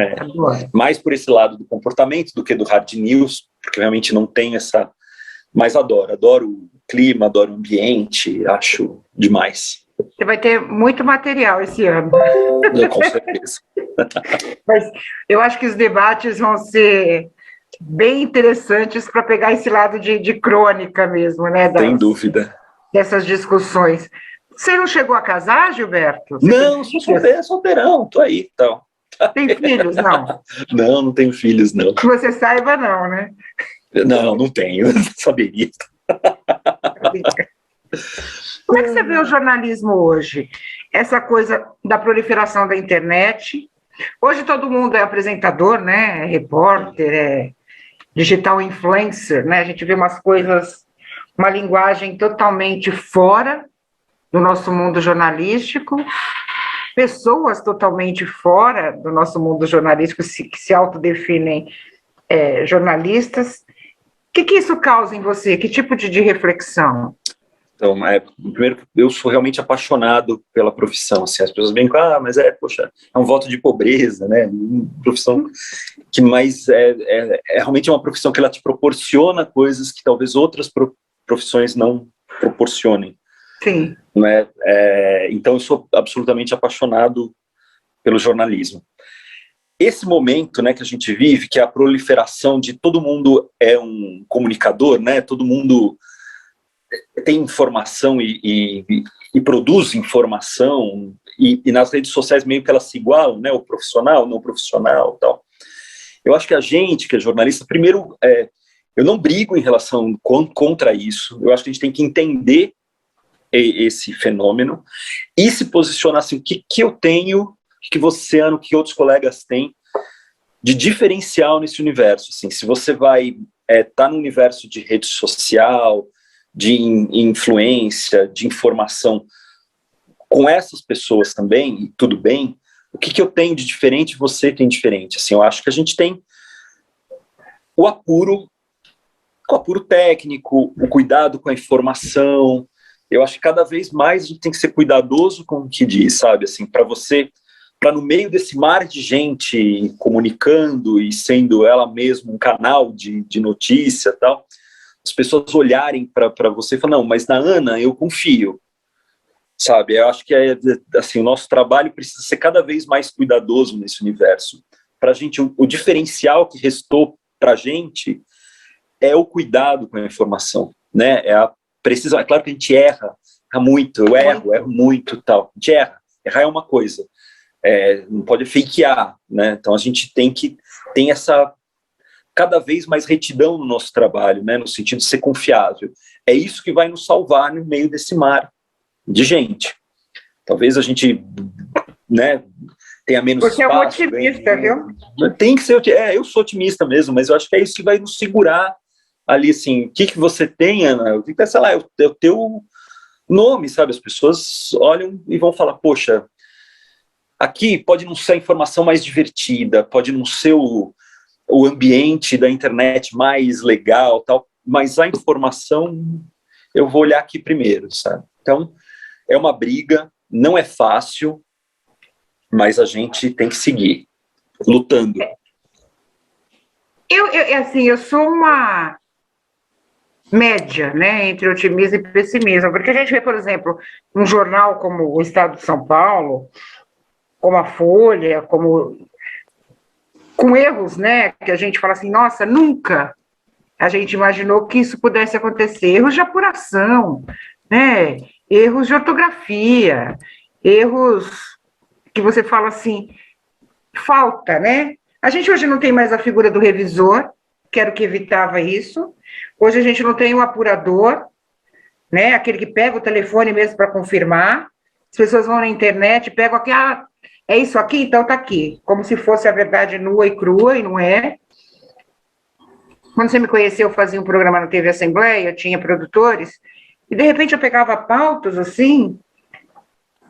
Mais por esse lado do comportamento do que do hard news, porque realmente não tem essa... Mas adoro o clima, adoro o ambiente, acho demais. Você vai ter muito material esse ano. Com certeza. Mas eu acho que os debates vão ser bem interessantes para pegar esse lado de crônica mesmo, né? Sem dúvida. Dessas discussões. Você não chegou a casar, Gilberto? Não, sou solteirão, tô aí, então. Tem filhos, não? Não tenho filhos, não. Que você saiba, não, né? Não tenho, saberia. Como é que você vê o jornalismo hoje? Essa coisa da proliferação da internet. Hoje todo mundo é apresentador, né? É repórter, é digital influencer, né? A gente vê umas coisas, uma linguagem totalmente fora do nosso mundo jornalístico, pessoas totalmente fora do nosso mundo jornalístico que se autodefinem jornalistas. O que isso causa em você? Que tipo de reflexão? Então, primeiro, eu sou realmente apaixonado pela profissão. Assim, as pessoas brincam, mas poxa, é um voto de pobreza, né? Uma profissão que mais realmente é uma profissão que ela te proporciona coisas que talvez outras profissões não proporcionem. Sim. Né? Então, eu sou absolutamente apaixonado pelo jornalismo. Esse momento, né, que a gente vive, que é a proliferação de todo mundo é um comunicador, né? Todo mundo tem informação e produz informação, e nas redes sociais meio que elas se igualam, né? O profissional, não profissional, tal. Eu acho que a gente, que é jornalista, primeiro, eu não brigo em relação contra isso. Eu acho que a gente tem que entender esse fenômeno e se posicionar assim, o que eu tenho, o que você, Ana, o que outros colegas têm de diferencial nesse universo. Assim, se você vai estar no universo de rede social, de influência, de informação, com essas pessoas também, e tudo bem, o que eu tenho de diferente, você tem diferente. Assim, eu acho que a gente tem o apuro técnico, o cuidado com a informação. Eu acho que cada vez mais a gente tem que ser cuidadoso com o que diz, sabe? Assim, para no meio desse mar de gente comunicando e sendo ela mesma um canal de notícia e tal, as pessoas olharem para você e falar, não, mas na Ana eu confio, sabe? Eu acho que assim, o nosso trabalho precisa ser cada vez mais cuidadoso nesse universo. Para a gente, o diferencial que restou para a gente é o cuidado com a informação, né? Precisão. É claro que a gente erra muito, eu erro muito, tal. A gente errar é uma coisa, não pode fakear, né? Então a gente tem essa cada vez mais retidão no nosso trabalho, né? No sentido de ser confiável. É isso que vai nos salvar no meio desse mar de gente. Talvez a gente, né, tenha menos Porque espaço. É um otimista, viu? Tem que ser, eu sou otimista mesmo, mas eu acho que é isso que vai nos segurar ali, assim, o que você tem, Ana? Eu tenho que pensar lá, é o teu nome, sabe? As pessoas olham e vão falar, poxa, aqui pode não ser a informação mais divertida, pode não ser o ambiente da internet mais legal, tal, mas a informação eu vou olhar aqui primeiro, sabe? Então, é uma briga, não é fácil, mas a gente tem que seguir lutando. Eu sou uma média, né, entre otimismo e pessimismo, porque a gente vê, por exemplo, um jornal como o Estado de São Paulo, como a Folha, com erros, né, que a gente fala assim, nossa, nunca a gente imaginou que isso pudesse acontecer, erros de apuração, né, erros de ortografia, erros que você fala assim, falta, né? A gente hoje não tem mais a figura do revisor, que era o que evitava isso. Hoje a gente não tem o apurador, né? Aquele que pega o telefone mesmo para confirmar. As pessoas vão na internet, pegam aqui, é isso aqui, então tá aqui. Como se fosse a verdade nua e crua, e não é. Quando você me conheceu, eu fazia um programa na TV Assembleia, eu tinha produtores, e de repente eu pegava pautas assim,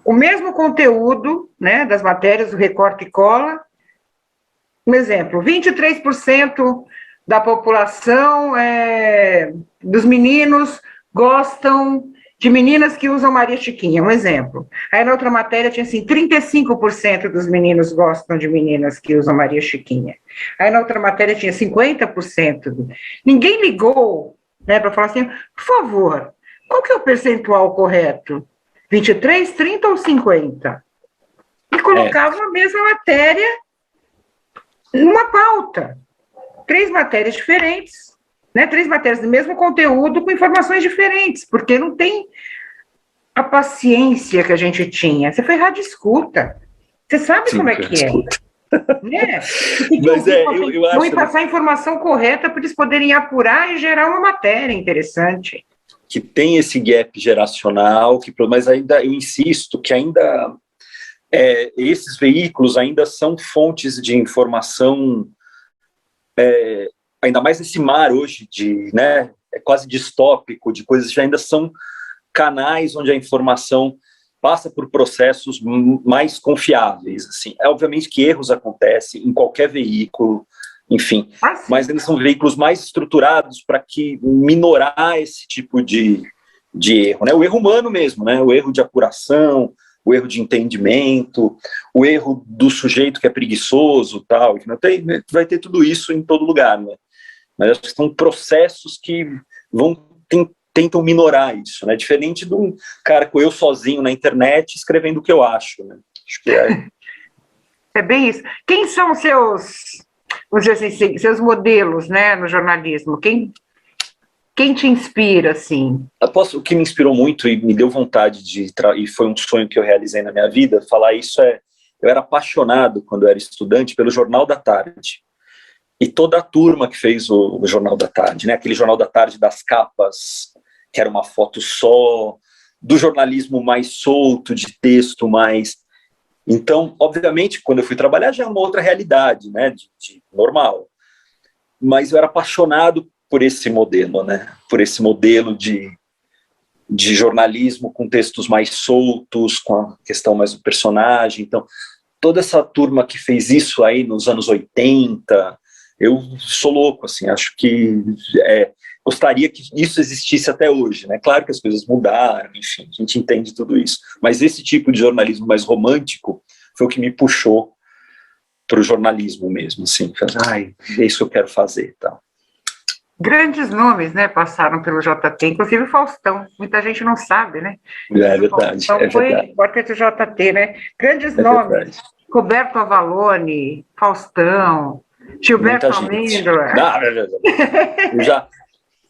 o mesmo conteúdo, né, das matérias, do recorte e cola. Um exemplo, 23% da população dos meninos gostam de meninas que usam Maria Chiquinha, um exemplo. Aí na outra matéria tinha assim, 35% dos meninos gostam de meninas que usam Maria Chiquinha. Aí na outra matéria tinha 50%. Ninguém ligou, né, para falar assim, por favor, qual que é o percentual correto? 23, 30 ou 50? E colocava a mesma matéria numa pauta. 3 matérias diferentes, né? 3 matérias do mesmo conteúdo com informações diferentes, porque não tem a paciência que a gente tinha. Você foi rádio escuta. Você sabe como é que é. Né? Você tem que eu acho... passar a informação correta para eles poderem apurar e gerar uma matéria interessante. Que tem esse gap geracional, mas ainda eu insisto que ainda esses veículos ainda são fontes de informação, ainda mais nesse mar hoje né, quase distópico de coisas que ainda são canais onde a informação passa por processos mais confiáveis. Assim. Obviamente que erros acontecem em qualquer veículo, enfim, mas ainda são veículos mais estruturados para que minorar esse tipo de erro, né? O erro humano mesmo, né? O erro de apuração, o erro de entendimento, o erro do sujeito que é preguiçoso, tal, que não tem, vai ter tudo isso em todo lugar, né? Mas acho que são processos que tentam minorar isso, né? Diferente de um cara com eu sozinho na internet escrevendo o que eu acho, né? Acho que é bem isso. Quem são seus, vamos dizer assim, seus modelos, né, no jornalismo? Quem te inspira, assim? O que me inspirou muito e me deu vontade e foi um sonho que eu realizei na minha vida, falar isso eu era apaixonado, quando eu era estudante, pelo Jornal da Tarde. E toda a turma que fez o Jornal da Tarde, né? Aquele Jornal da Tarde das capas, que era uma foto só, do jornalismo mais solto, de texto mais... Então, obviamente, quando eu fui trabalhar, já é uma outra realidade, né? De normal. Mas eu era apaixonado por esse modelo, né? Por esse modelo de jornalismo com textos mais soltos, com a questão mais do personagem. Então, toda essa turma que fez isso aí nos anos 80... Eu sou louco, assim, acho que gostaria que isso existisse até hoje, né? Claro que as coisas mudaram, enfim, a gente entende tudo isso. Mas esse tipo de jornalismo mais romântico foi o que me puxou para o jornalismo mesmo, assim. É isso que eu quero quarto. Tá? Grandes nomes, né, passaram pelo JT, inclusive o Faustão. Muita gente não sabe, né? É verdade, Faustão foi verdade. repórter do JT, né? Grandes nomes. Verdade. Roberto Avalone, Faustão... Gilberto Almendra.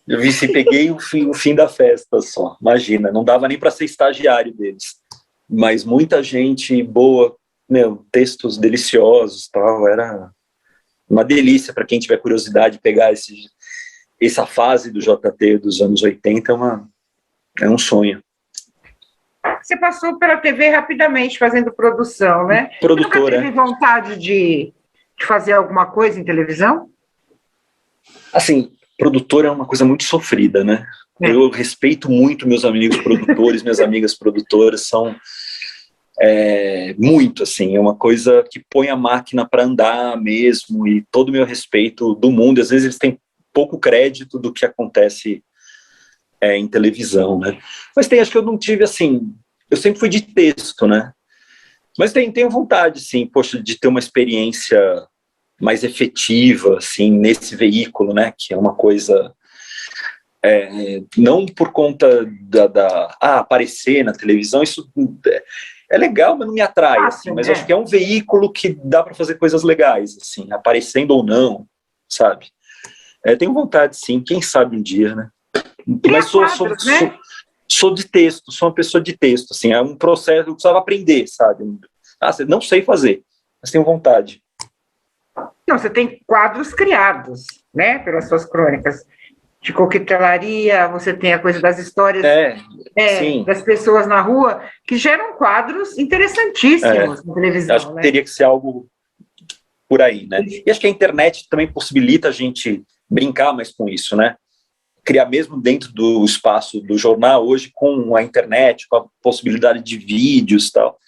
Eu vi se peguei o fim da festa só. Imagina, não dava nem para ser estagiário deles. Mas muita gente boa, textos deliciosos, tal. Era uma delícia para quem tiver curiosidade de pegar essa fase do JT dos anos 80. É um sonho. Você passou pela TV rapidamente fazendo produção, né? Produtora. Você nunca teve vontade de fazer alguma coisa em televisão? Assim, produtor é uma coisa muito sofrida, né? Eu respeito muito meus amigos produtores, minhas amigas produtoras, são muito, assim, é uma coisa que põe a máquina para andar mesmo, e todo o meu respeito do mundo. Às vezes eles têm pouco crédito do que acontece em televisão, né? Mas acho que eu não tive, assim, eu sempre fui de texto, né? Mas tenho vontade, sim, poxa, de ter uma experiência mais efetiva, assim, nesse veículo, né, que é uma coisa, não por conta aparecer na televisão, isso é legal, mas não me atrai, assim, mas acho que é um veículo que dá para fazer coisas legais, assim, aparecendo ou não, sabe? Tenho vontade, sim, quem sabe um dia, né? Mas sou de texto, sou uma pessoa de texto, assim, é um processo, eu precisava aprender, sabe? Não sei fazer, mas tenho vontade. Não, você tem quadros criados, né, pelas suas crônicas de coquetelaria, você tem a coisa das histórias das pessoas na rua, que geram quadros interessantíssimos na televisão. Acho que teria que ser algo por aí, né? E acho que a internet também possibilita a gente brincar mais com isso, né? Criar mesmo dentro do espaço do jornal, hoje com a internet, com a possibilidade de vídeos e tal.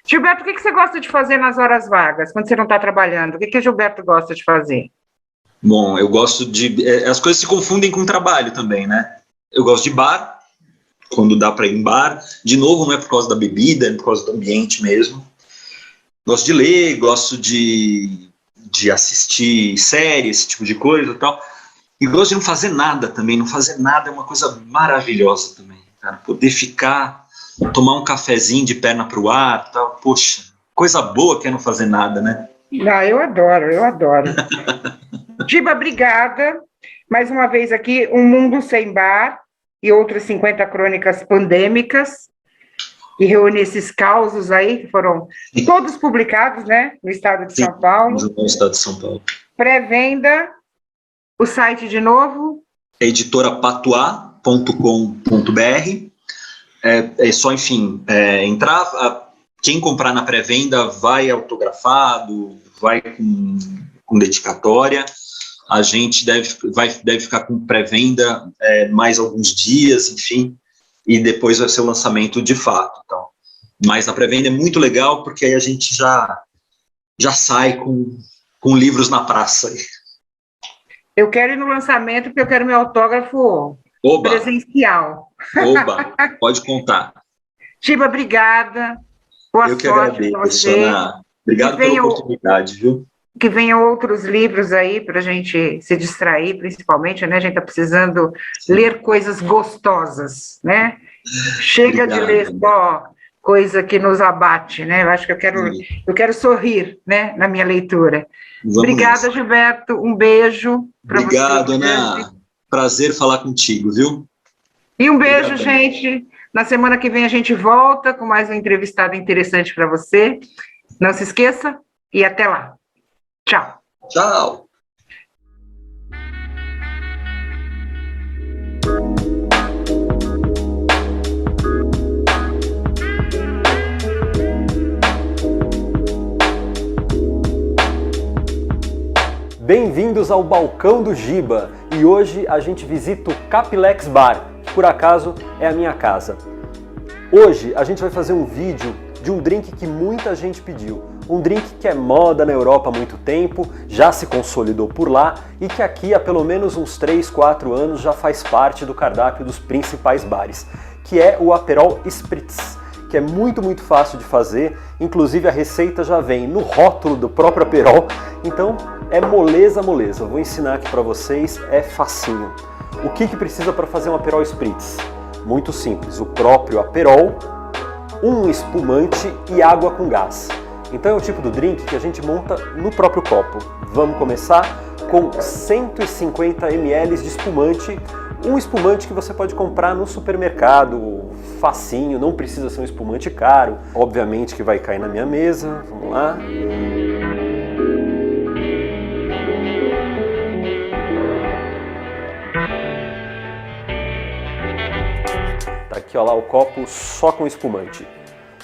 Gilberto, o que você gosta de fazer nas horas vagas, quando você não está trabalhando? O que o Gilberto gosta de fazer? Bom, eu gosto de... as coisas se confundem com o trabalho também, né? Eu gosto de bar, quando dá para ir em bar. De novo, não é por causa da bebida, é por causa do ambiente mesmo. Gosto de ler, gosto de assistir séries, esse tipo de coisa e tal. E gosto de não fazer nada também. Não fazer nada é uma coisa maravilhosa também, cara. Poder ficar... tomar um cafezinho de perna pro ar, tal, poxa, coisa boa que é não fazer nada, né? Eu adoro. Giba, obrigada. Mais uma vez aqui, Um Mundo Sem Bar e outras 50 crônicas pandêmicas, que reúne esses causos aí, que foram todos publicados, né, no estado de São Paulo. No estado de São Paulo. Pré-venda, o site de novo? editorapatuá.com.br. É só, enfim, entrar. Quem comprar na pré-venda vai autografado, vai com dedicatória. A gente deve ficar com pré-venda mais alguns dias, enfim, e depois vai ser o lançamento de fato. Então. Mas a pré-venda é muito legal, porque aí a gente já sai com livros na praça. Eu quero ir no lançamento, porque eu quero meu autógrafo presencial. Oba, pode contar. Giba, obrigada. Boa eu sorte para você. Ana. Obrigado pela oportunidade, viu? Que venham outros livros aí para a gente se distrair, principalmente, né? A gente está precisando ler coisas gostosas, né? Chega de ler só coisa que nos abate, né? Eu acho que eu quero sorrir, né, na minha leitura. Obrigada, Gilberto. Um beijo para você. Obrigado, Ana. Prazer falar contigo, viu? E um beijo, Obrigado. gente. Na semana que vem a gente volta com mais uma entrevistada interessante para você. Não se esqueça e até lá. Tchau. Tchau. Bem-vindos ao Balcão do Giba, e hoje a gente visita o Capilex Bar, que por acaso é a minha casa. Hoje a gente vai fazer um vídeo de um drink que muita gente pediu, um drink que é moda na Europa há muito tempo, já se consolidou por lá e que aqui há pelo menos uns 3, 4 anos já faz parte do cardápio dos principais bares, que é o Aperol Spritz, que é muito fácil de fazer, inclusive a receita já vem no rótulo do próprio Aperol, então é moleza. Vou ensinar aqui para vocês, é facinho. O que precisa para fazer um Aperol Spritz? Muito simples, o próprio Aperol, um espumante e água com gás. Então é o tipo do drink que a gente monta no próprio copo. Vamos começar com 150 ml de espumante, um espumante que você pode comprar no supermercado, facinho, não precisa ser um espumante caro. Obviamente que vai cair na minha mesa, vamos lá. Tá aqui ó, lá o copo só com espumante.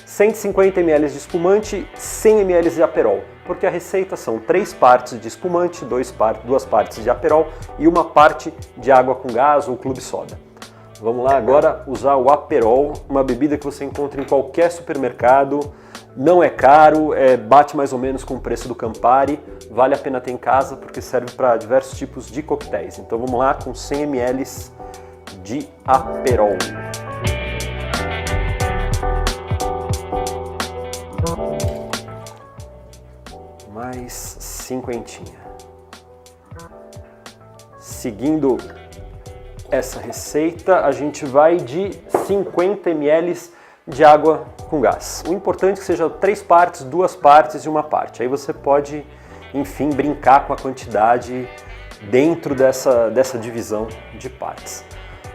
150 ml de espumante, 100 ml de Aperol, porque a receita são 3 partes de espumante, 2 partes de Aperol e 1 parte de água com gás ou clube soda. Vamos lá agora usar o Aperol, uma bebida que você encontra em qualquer supermercado, não é caro, bate mais ou menos com o preço do Campari, vale a pena ter em casa porque serve para diversos tipos de coquetéis. Então vamos lá com 100 ml de Aperol. Mais 50. Seguindo essa receita, a gente vai de 50 ml de água com gás. O importante é que seja 3 partes, 2 partes e 1 parte. Aí você pode, enfim, brincar com a quantidade dentro dessa divisão de partes.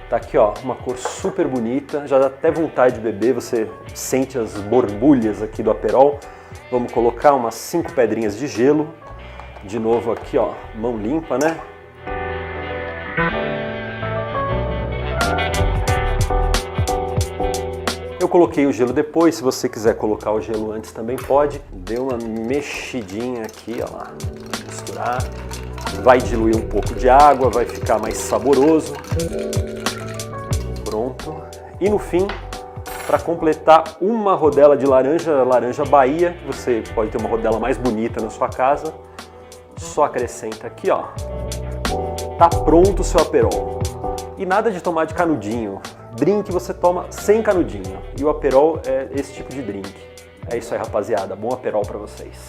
Tá aqui ó, uma cor super bonita, já dá até vontade de beber, você sente as borbulhas aqui do Aperol. Vamos colocar umas 5 pedrinhas de gelo. De novo aqui ó, mão limpa, né? Eu coloquei o gelo depois, se você quiser colocar o gelo antes também pode. Deu uma mexidinha aqui, ó lá, misturar. Vai diluir um pouco de água, vai ficar mais saboroso. Pronto. E no fim, para completar, uma rodela de laranja Bahia. Você pode ter uma rodela mais bonita na sua casa. Só acrescenta aqui, ó. Tá pronto o seu Aperol. E nada de tomar de canudinho. Drink você toma sem canudinho. E o Aperol é esse tipo de drink. É isso aí, rapaziada. Bom Aperol para vocês.